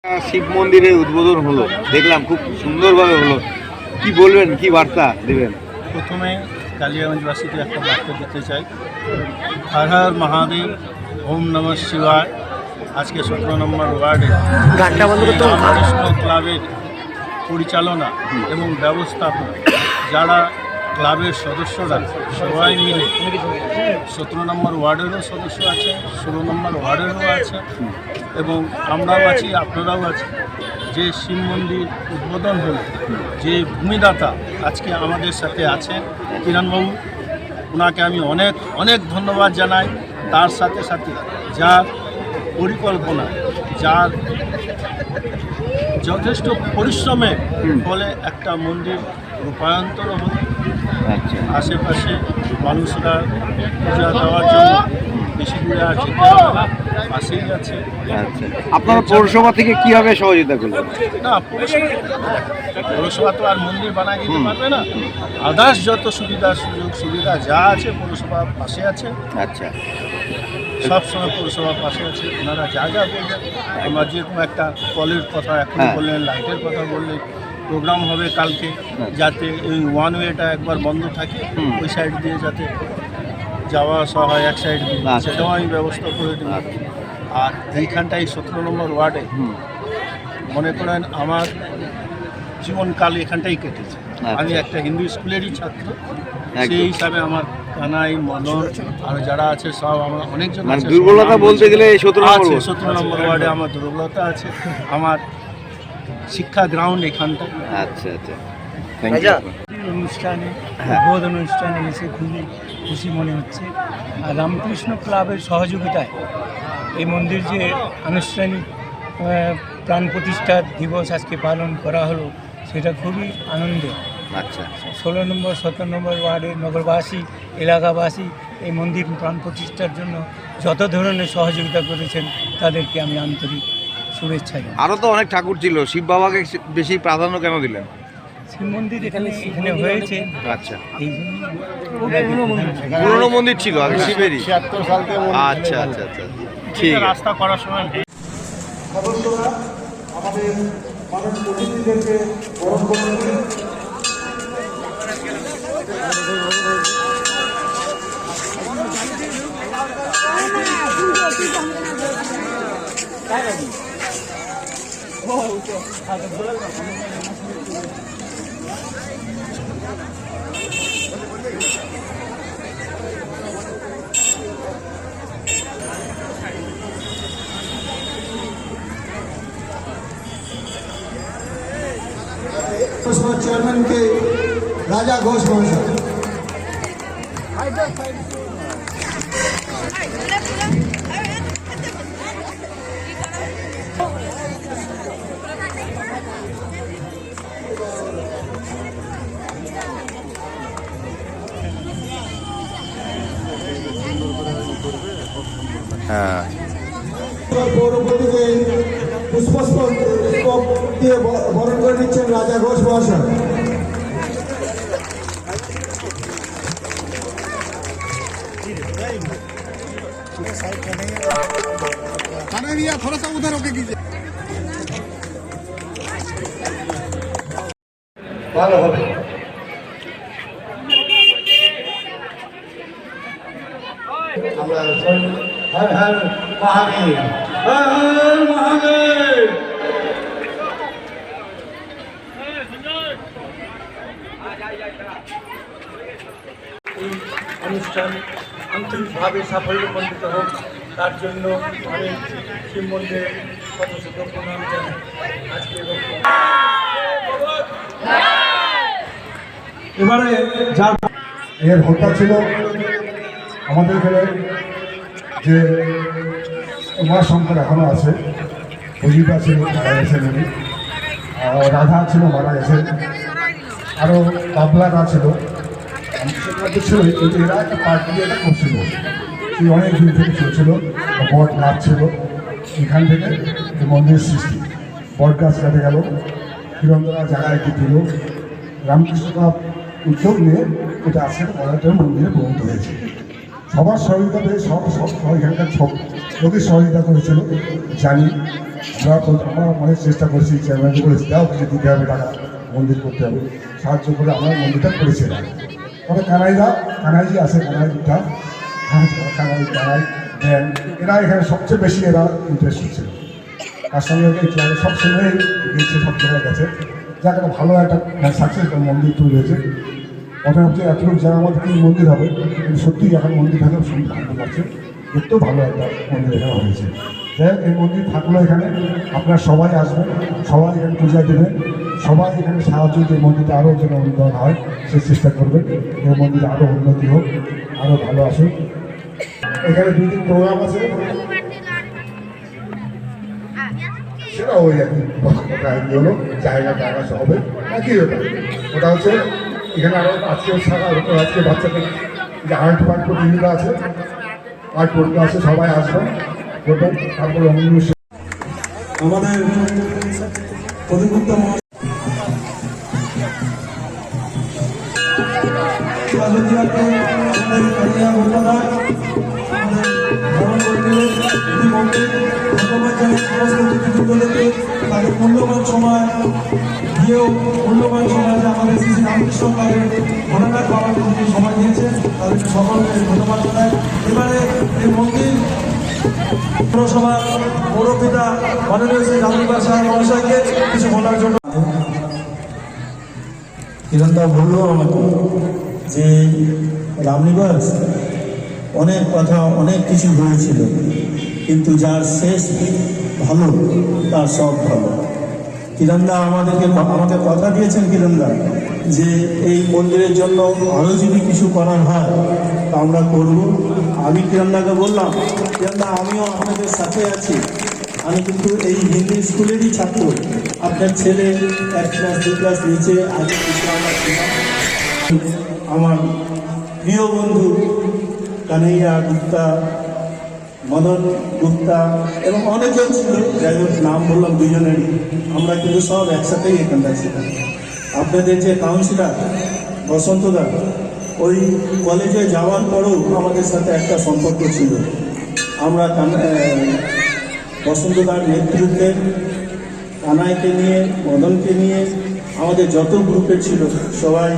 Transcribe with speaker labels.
Speaker 1: শিব মন্দিরের উদ্বোধন হলো, দেখলাম খুব সুন্দরভাবে হলো। কি বলবেন, কি বার্তা দেবেন?
Speaker 2: প্রথমে কালিয়াগঞ্জবাসীকে একটা বার্তা দিতে চাই। হর হর মহাদেব, ওম নমঃ শিবায়। আজকে 17 নম্বর ওয়ার্ডে রামকৃষ্ণ ক্লাবের পরিচালনা এবং ব্যবস্থাপনা, যারা ক্লাবের সদস্যরা সবাই মিলে 17 নম্বর ওয়ার্ডেরও সদস্য আছে, 16 নম্বর ওয়ার্ডেরও আছে এবং আমরাও আছি, আপনারাও আছি। যে শিব মন্দির উদ্বোধন হলো, যে ভূমিদাতা আজকে আমাদের সাথে আছেন কিরণবাবু, ওনাকে আমি অনেক অনেক ধন্যবাদ জানাই। তার সাথে সাথে যার পরিকল্পনা, যার যথেষ্ট পরিশ্রমের ফলে একটা মন্দির রূপান্তর হল। আশেপাশে মানুষরা পূজা দেওয়ার জন্য বেশি দূরে আর যেতে হবে না, পাশেই আছে।
Speaker 1: আপনারা পৌরসভা থেকে কীভাবে সহযোগিতা করলেন?
Speaker 2: না, পৌরসভা তো আর মন্দির বানায় দিতে পারবে না। আদার্স যত সুবিধা সুযোগ সুবিধা যা আছে পৌরসভা পাশে আছে।
Speaker 1: আচ্ছা,
Speaker 2: সবসময় পৌরসভার পাশে আছে। ওনারা যা যা বলবেন, আমরা যেরকম একটা কলের কথা এখন বললেন, লাইটের কথা বললেন, প্রোগ্রাম হবে কালকে, যাতে ওই ওয়ান ওয়েটা একবার বন্ধ থাকে, ওই সাইড দিয়ে যাতে যাওয়া আসা হয় এক সাইড দিয়ে, সেটাও আমি ব্যবস্থা করে দেব। আর এইখানটাই 17 নম্বর ওয়ার্ডে মনে করেন আমার জীবনকাল এখানটাই কেটেছে। আমি একটা হিন্দু স্কুলেরই ছাত্র, সেই হিসাবে আমার কানাই, মদন আর যারা আছে সব আমার অনেকজন আছে।
Speaker 1: দুর্বলতা বলতে গেলে
Speaker 2: 17 নম্বর ওয়ার্ডে আমার দুর্বলতা আছে। আমার শিক্ষা গ্রাউন্ড এখানটা।
Speaker 1: আচ্ছা আচ্ছা,
Speaker 3: অনুষ্ঠানে উদ্বোধন অনুষ্ঠানে এসে খুবই খুশি মনে হচ্ছে। আর রামকৃষ্ণ ক্লাবের সহযোগিতায় এই মন্দির যে আনুষ্ঠানিক প্রাণ প্রতিষ্ঠা দিবস আজকে পালন করা হলো, সেটা খুবই আনন্দের।
Speaker 1: আচ্ছা,
Speaker 3: 16 নম্বর 17 নম্বর ওয়ার্ডের নগরবাসী, এলাকাবাসী এই মন্দির প্রাণ প্রতিষ্ঠার জন্য যত ধরনের সহযোগিতা করেছেন তাদেরকে আমি আন্তরিক শুভেচ্ছা জানাই।
Speaker 1: আরও তো অনেক ঠাকুর ছিল, শিব বাবাকে বেশি প্রাধান্য কেন দিলেন?
Speaker 3: শিব মন্দির এখানে হয়েছে।
Speaker 1: আচ্ছা,
Speaker 3: এই জন্য
Speaker 1: পুরনো মন্দির ছিল আগে শিবেরই।
Speaker 2: 76 সাল থেকে
Speaker 1: আচ্ছা আচ্ছা আচ্ছা, ঠিক আছে।
Speaker 2: রাস্তা করার সময়
Speaker 4: সদস্যরা আমাদের মাননীয় অতিথিদেরকে বরণ করলেন। চেয়ারম্যান কে রাজা ঘোষ মহাশয়।
Speaker 1: হ্যাঁ,
Speaker 4: পৌরপতিকে পুষ্পস্তবক দিয়ে বরণ করে নিচ্ছেন রাজা ঘোষ মহাশয়। ভালো হবে। আমরা হর হর মহাদেব, হর হর মহাদেব।
Speaker 3: এই অনুষ্ঠান আন্তরিকভাবে সাফল্যমণ্ডিত হোক, তার জন্য আমি শিব মন্দিরের শত শত প্রণাম জানাই। আজকে
Speaker 4: এবারে যার এর হোতা ছিল আমাদের এখানে যে উমাশঙ্কর এখনো আছে, অজিতা ছিল মারা গেছেন উনি, রাধা ছিল মারা গেছেন, আরও বাবলারা ছিল, ছিল। কিন্তু এরা একটা পার্টি এটা করছিল, এই অনেক দিন থেকে চলছিল। বট গাছ ছিল, এখান থেকে মন্দির সৃষ্টি। বট গাছ কাটে গেল, কিরণদরা জায়গায় একটি দিল, রামকৃষ্ণ ক্লাব উদ্যোগ নিয়ে এটা আজকে অনেকটা মন্দিরে পরিণত হয়েছে। সবার সহযোগিতা পেয়ে সব এখানকার সব লোকের সহযোগিতা করেছিল জানি। আমরা অনেক চেষ্টা করেছি, চেয়ারম্যান করেছি, তাও কিছু দিতে হবে টাকা, মন্দির করতে হবে, সাহায্য করে আমরা মন্দিরটা করেছিলাম। তবে কানাইজি আছে, কানাইটা কানাই দেন, এরা এখানে সবচেয়ে বেশি এরা ইন্টারেস্ট ছিল, তার সঙ্গে এই ক্লাবে সবসময় গিয়েছে, সব জায়গায় গেছে, যাকে একটা ভালো একটা সাকসেস মন্দির তৈরি হয়েছে। প্রথমে হচ্ছে এতটুকু জায়গা আমাদের কি মন্দির হবে, কিন্তু সত্যিই এখন মন্দির থাকে শুনতে ভালো লাগছে, দেখতেও ভালো একটা মন্দির এখানে হয়েছে। যাই হোক, এই মন্দির থাকলো এখানে, আপনারা সবাই আসবেন, সবাই এখানে পূজা দেবেন, সবাই এখানে সাহায্য দিয়ে মন্দিরটা আরও যেন উন্নয়ন হয় সে চেষ্টা করবেন, এই মন্দিরে আরও উন্নতি হোক, আরও ভালো আসুক। এখানে 2 দিন প্রোগ্রাম আছে, সেটা ওই একই হলো, জায়গা সব হবে একই ব্যাপার। ওটা হচ্ছে এখানে আরও আজকে বাচ্চাদের যে আর্ট প্রতিযোগিতা আছে, আর্ট প্রতিযোগিতা আছে, সবাই আসবেন করবেন। তারপরে
Speaker 5: আমাদের প্রতিমুক্ত তাদের মূল্যবান সময় দিয়েও মূল্যবান সময় যে আমাদের শ্রী রামকৃষ্ণ ক্লাবের ভোলানাথ বাবাকে যিনি সময় দিয়েছেন, তাদেরকে সকলকে ধন্যবাদ জানাই। এবারে এই মন্দির পৌরসভা পৌরপিতা মাননীয় শ্রী রামনিবাস সাহেব মহাশয়কে কিছু বলার জন্য। কিরণদা বললো আমাকে যে রামনিবাস অনেক কথা, অনেক কিছু হয়েছিল, কিন্তু যার শেষ ভালো তার সব ভালো। কিরণদা আমাকে কথা দিয়েছেন, কিরণদা, যে এই মন্দিরের জন্য আরও যদি কিছু করার হয় তা আমরা করব। আমি কিরণদাকে বললাম, কিরণদা আমিও আপনাদের সাথে আছি, আমি কিন্তু এই হিন্দি স্কুলেরই ছাত্র, আপনার ছেলে 1 ক্লাস 2 ক্লাস নিচে আগে কিছু আমরা ছিলাম। আমার প্রিয় বন্ধু কানাইয়া গুপ্তা, মদন গুপ্তা এবং অনেকজন ছিল, যাই হোক নাম বললাম দুজনেরই, আমরা কিন্তু সব একসাথেই এখানটায় ছিলাম। আপনাদের যে কাউন্সিলর বসন্তদা, ওই কলেজে যাওয়ার পরেও আমাদের সাথে একটা সম্পর্ক ছিল। আমরা বসন্তদার নেতৃত্বে কানাইকে নিয়ে, মদনকে নিয়ে, আমাদের যত গ্রুপে ছিল সবাই